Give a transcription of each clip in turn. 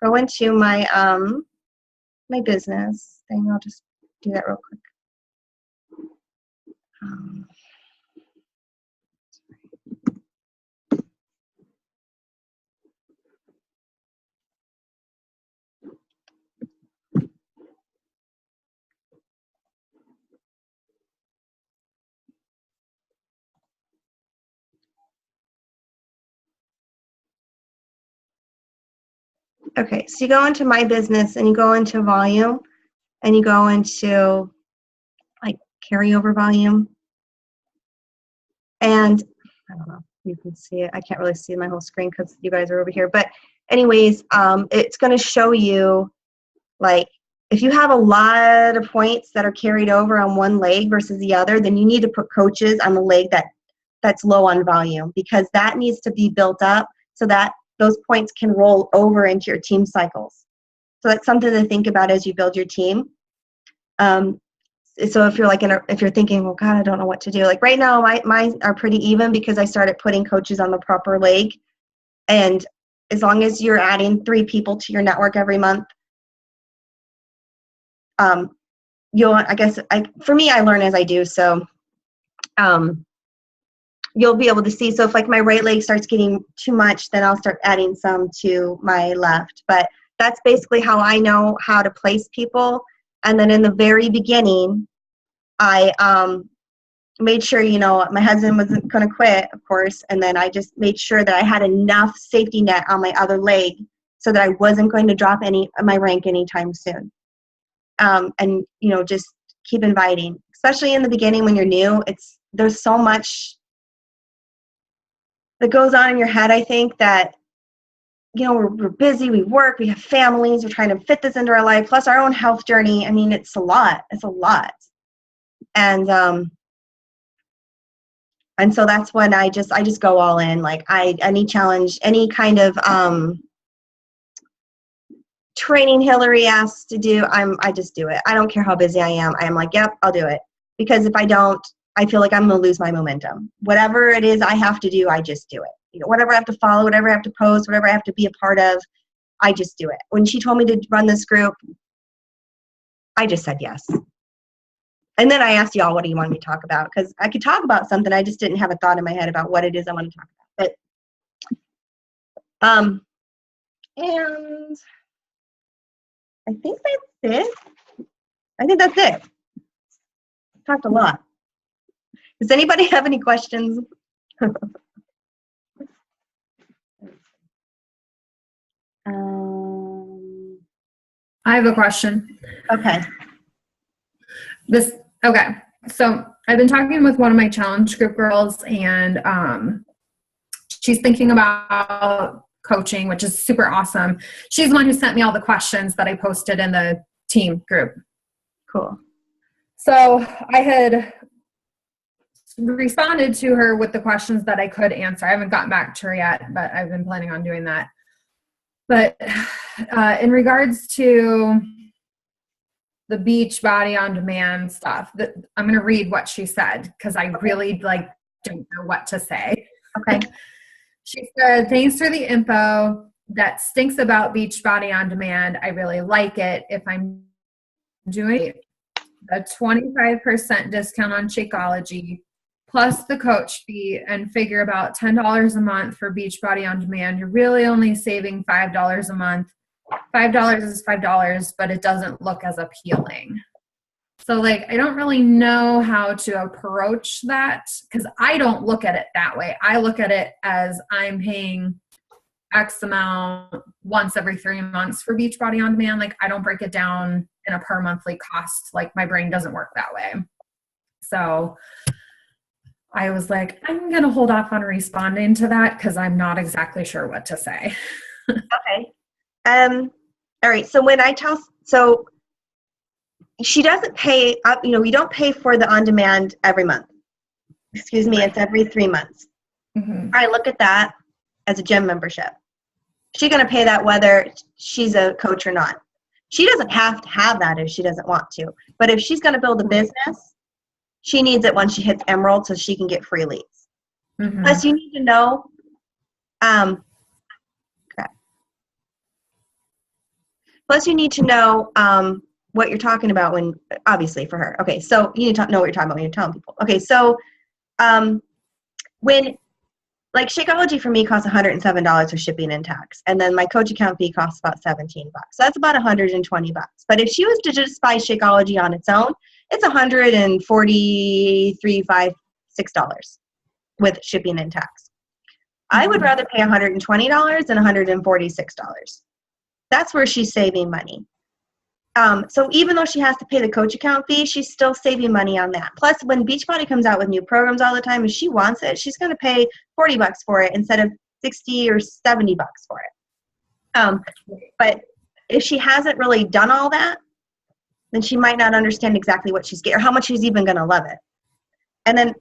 go into my my business thing. I'll just do that real quick. Okay, so you go into my business and you go into volume and you go into like carryover volume. And I don't know, you can see it. I can't really see my whole screen because you guys are over here. But anyways, it's going to show you like if you have a lot of points that are carried over on one leg versus the other, then you need to put coaches on the leg that's low on volume, because that needs to be built up so that those points can roll over into your team cycles. So that's something to think about as you build your team. So if you're like if you're thinking, well, God, I don't know what to do. Like right now, mine are pretty even because I started putting coaches on the proper leg. And as long as you're adding 3 people to your network every month, for me, I learn as I do. So you'll be able to see. So if like my right leg starts getting too much, then I'll start adding some to my left. But that's basically how I know how to place people. And then in the very beginning, I made sure, my husband wasn't going to quit, of course. And then I just made sure that I had enough safety net on my other leg so that I wasn't going to drop my rank anytime soon. And, just keep inviting, especially in the beginning when you're new. There's so much that goes on in your head, I think, that, we're busy, we work, we have families, we're trying to fit this into our life, plus our own health journey. I mean, it's a lot. And so that's when I just go all in. Like any challenge, any kind of training Hillary asks to do, I just do it. I don't care how busy I am. I am like, yep, I'll do it. Because if I don't, I feel like I'm going to lose my momentum. Whatever it is I have to do, I just do it. Whatever I have to follow, whatever I have to post, whatever I have to be a part of, I just do it. When she told me to run this group, I just said yes. And then I asked y'all, what do you want me to talk about? Because I could talk about something. I just didn't have a thought in my head about what it is I want to talk about. But, and I think that's it. Talked a lot. Does anybody have any questions? I have a question. Okay. So I've been talking with one of my challenge group girls, and she's thinking about coaching, which is super awesome. She's the one who sent me all the questions that I posted in the team group. Cool. So I had responded to her with the questions that I could answer. I haven't gotten back to her yet, but I've been planning on doing that. But in regards to the beach body on demand stuff, I'm going to read what she said because I really don't know what to say. Okay. She said, thanks for the info. That stinks about beach body on demand. I really like it. If I'm doing a 25% discount on Shakeology plus the coach fee and figure about $10 a month for Beachbody on demand, you're really only saving $5 a month. $5 is $5, but it doesn't look as appealing. So I don't really know how to approach that because I don't look at it that way. I look at it as I'm paying X amount once every 3 months for Beachbody on demand. I don't break it down in a per monthly cost. My brain doesn't work that way. So I was like, I'm going to hold off on responding to that because I'm not exactly sure what to say. Okay. All right. So when so she doesn't pay, we don't pay for the on-demand every month. Excuse me. Right. It's every 3 months. Mm-hmm. I look at that as a gym membership. She's going to pay that whether she's a coach or not. She doesn't have to have that if she doesn't want to. But if she's going to build a business, she needs it once she hits Emerald so she can get free leads. Mm-hmm. Plus, you need to know, Plus, you need to know what you're talking about when, obviously, for her. Okay, so you need to know what you're talking about when you're telling people. Okay, so when, like, Shakeology for me costs $107 for shipping and tax, and then my coach account fee costs about $17. So that's about $120. But if she was to just buy Shakeology on its own, it's $143.56 with shipping and tax. I would rather pay $120 than $146. That's where she's saving money. So even though she has to pay the coach account fee, she's still saving money on that. Plus, when Beachbody comes out with new programs all the time, if she wants it, she's going to pay $40 for it instead of $60 or $70 for it. But if she hasn't really done all that, then she might not understand exactly what she's getting or how much she's even going to love it. And then,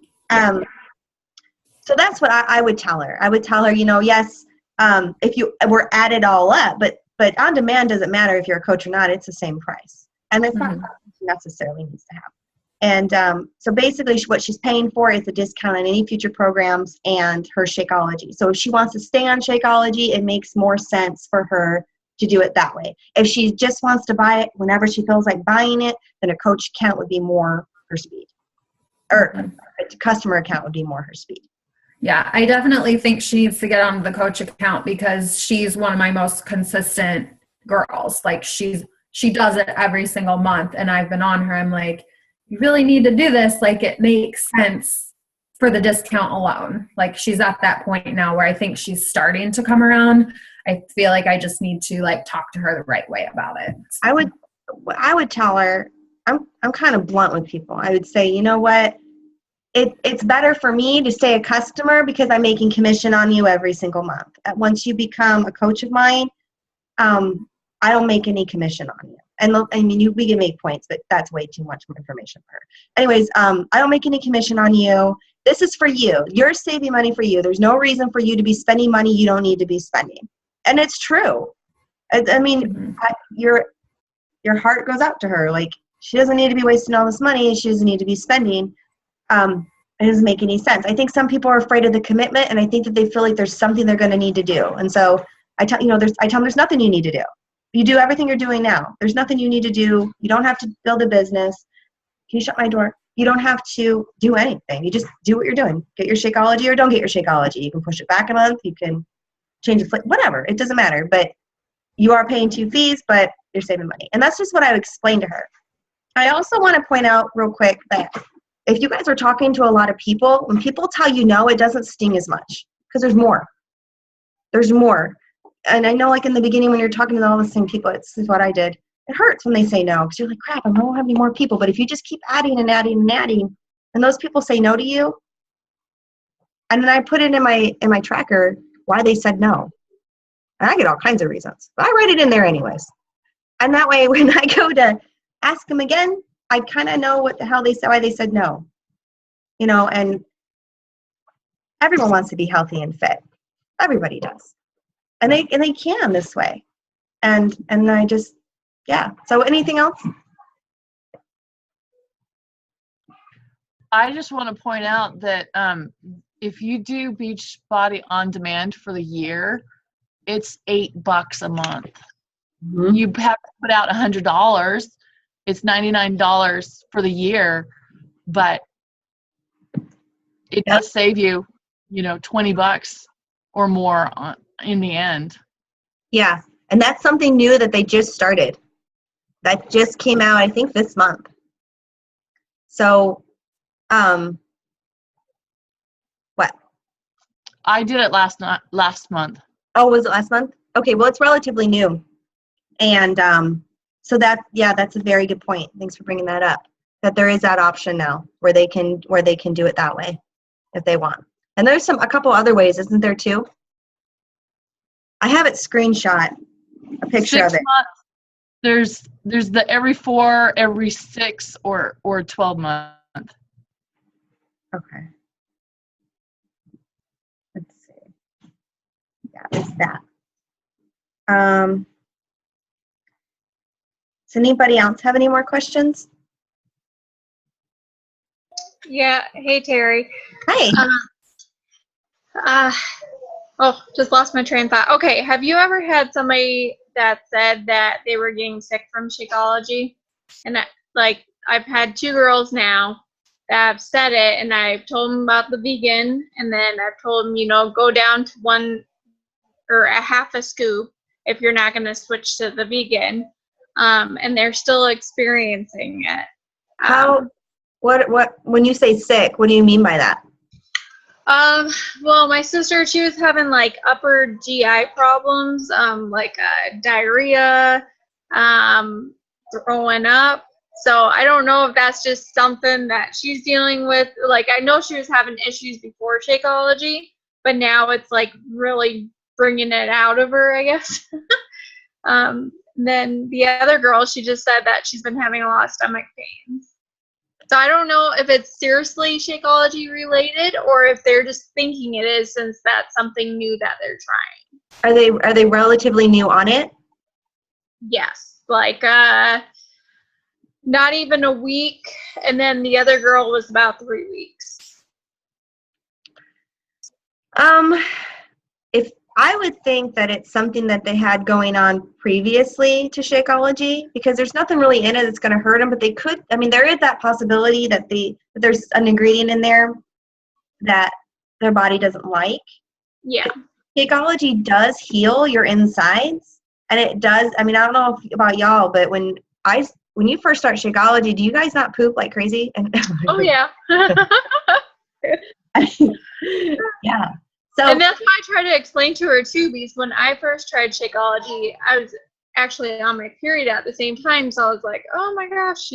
so that's what I would tell her. I would tell her, yes, if you were at it all up, but on demand doesn't matter if you're a coach or not. It's the same price. And it's not something she necessarily needs to have. And so basically what she's paying for is a discount on any future programs and her Shakeology. So if she wants to stay on Shakeology, it makes more sense for her to do it that way. If she just wants to buy it whenever she feels like buying it, then a coach account would be more her speed. Or a customer account would be more her speed. Yeah, I definitely think she needs to get on the coach account because she's one of my most consistent girls. Like she does it every single month, and I've been on her. I'm like, you really need to do this. Like it makes sense for the discount alone. Like she's at that point now where I think she's starting to come around. I feel like I just need to like talk to her the right way about it. I would tell her, I'm kind of blunt with people. I would say, you know what? It's better for me to stay a customer because I'm making commission on you every single month. Once you become a coach of mine, I don't make any commission on you. And we can make points, but that's way too much information for her. Anyways, I don't make any commission on you. This is for you. You're saving money for you. There's no reason for you to be spending money you don't need to be spending. And it's true. Your heart goes out to her. Like, she doesn't need to be wasting all this money. She doesn't need to be spending. It doesn't make any sense. I think some people are afraid of the commitment, and I think that they feel like there's something they're going to need to do. And so I tell them there's nothing you need to do. You do everything you're doing now. There's nothing you need to do. You don't have to build a business. Can you shut my door? You don't have to do anything. You just do what you're doing. Get your Shakeology or don't get your Shakeology. You can push it back a month. You can change the flavor, whatever. It doesn't matter. But you are paying 2 fees, but you're saving money. And that's just what I would explain to her. I also want to point out real quick that if you guys are talking to a lot of people, when people tell you no, it doesn't sting as much because there's more. There's more. And I know, like, in the beginning when you're talking to all the same people, this is what I did. It hurts when they say no because you're like, crap, I don't have any more people. But if you just keep adding and adding and adding, and those people say no to you, and then I put it in my tracker why they said no. And I get all kinds of reasons. But I write it in there anyways. And that way, when I go to ask them again, I kind of know what the hell why they said no. And everyone wants to be healthy and fit. Everybody does. And they can this way. And I just, yeah. So anything else? I just want to point out that if you do Beachbody on demand for the year, it's $8 a month. Mm-hmm. You have to put out $100. It's $99 for the year, but it does save you, $20 or more in the end. Yeah, and that's something new that they just started. That just came out, I think, this month. So, what? I did it last month. Oh, was it last month? Okay, well, it's relatively new, and so that's a very good point. Thanks for bringing that up. That there is that option now where they can do it that way if they want. And there's a couple other ways, isn't there too? I have it screenshot, a picture 6 of it. Months, there's the every 4, every 6, or 12 month. Okay. Let's see. Yeah, it's that. Does anybody else have any more questions? Yeah. Hey, Terry. Hi. Just lost my train of thought. Okay. Have you ever had somebody that said that they were getting sick from Shakeology. And I've had 2 girls now that have said it, and I've told them about the vegan, and then I've told them, go down to 1 or a half a scoop if you're not going to switch to the vegan. And they're still experiencing it. When you say sick, what do you mean by that? Well, my sister, she was having like upper GI problems, diarrhea, throwing up. So I don't know if that's just something that she's dealing with. Like, I know she was having issues before Shakeology, but now it's like really bringing it out of her, I guess. Then the other girl, she just said that she's been having a lot of stomach pains. So I don't know if it's seriously Shakeology related or if they're just thinking it is, since that's something new that they're trying. Are they relatively new on it? Yes, like not even a week, and then the other girl was about 3 weeks. If I would think that it's something that they had going on previously to Shakeology, because there's nothing really in it that's going to hurt them, but they could, there is that possibility that there's an ingredient in there that their body doesn't like. Yeah. Shakeology does heal your insides, and it does, I don't know about y'all, but when you first start Shakeology, do you guys not poop like crazy? Oh, yeah. Yeah. So, and that's why I try to explain to her too, because when I first tried Shakeology, I was actually on my period at the same time, so I was like, oh my gosh,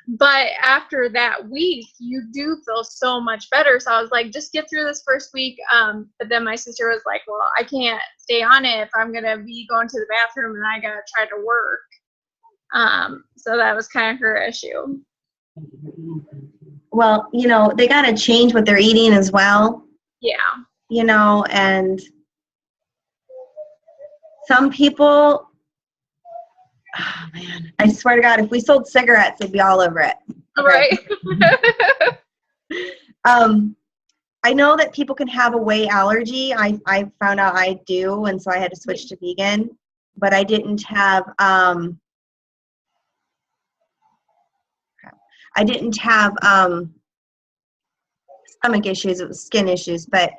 but after that week, you do feel so much better. So I was like, just get through this first week. But then my sister was like, well, I can't stay on it if I'm going to be going to the bathroom and I got to try to work. So that was kind of her issue. Well, they got to change what they're eating as well. Yeah. And some people, oh man, I swear to God, if we sold cigarettes, they'd be all over it. Right. I know that people can have a whey allergy. I found out I do, and so I had to switch to vegan, but I didn't have, stomach issues. It was skin issues, but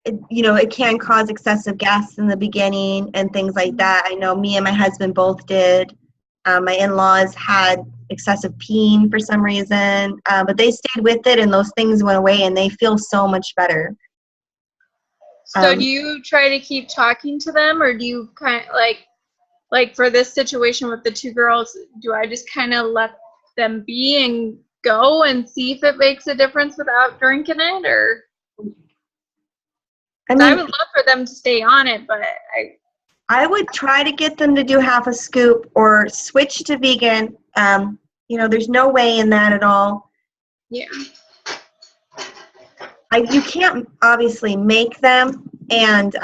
it can cause excessive gas in the beginning and things like that. I know me and my husband both did. My in-laws had excessive peeing for some reason, but they stayed with it, and those things went away, and they feel so much better. So do you try to keep talking to them, or do you kind of like for this situation with the 2 girls, do I just kind of let them be and go and see if it makes a difference without drinking it? Or I would love for them to stay on it, but I would try to get them to do half a scoop or switch to vegan. There's no way in that at all. Yeah. You can't obviously make them, and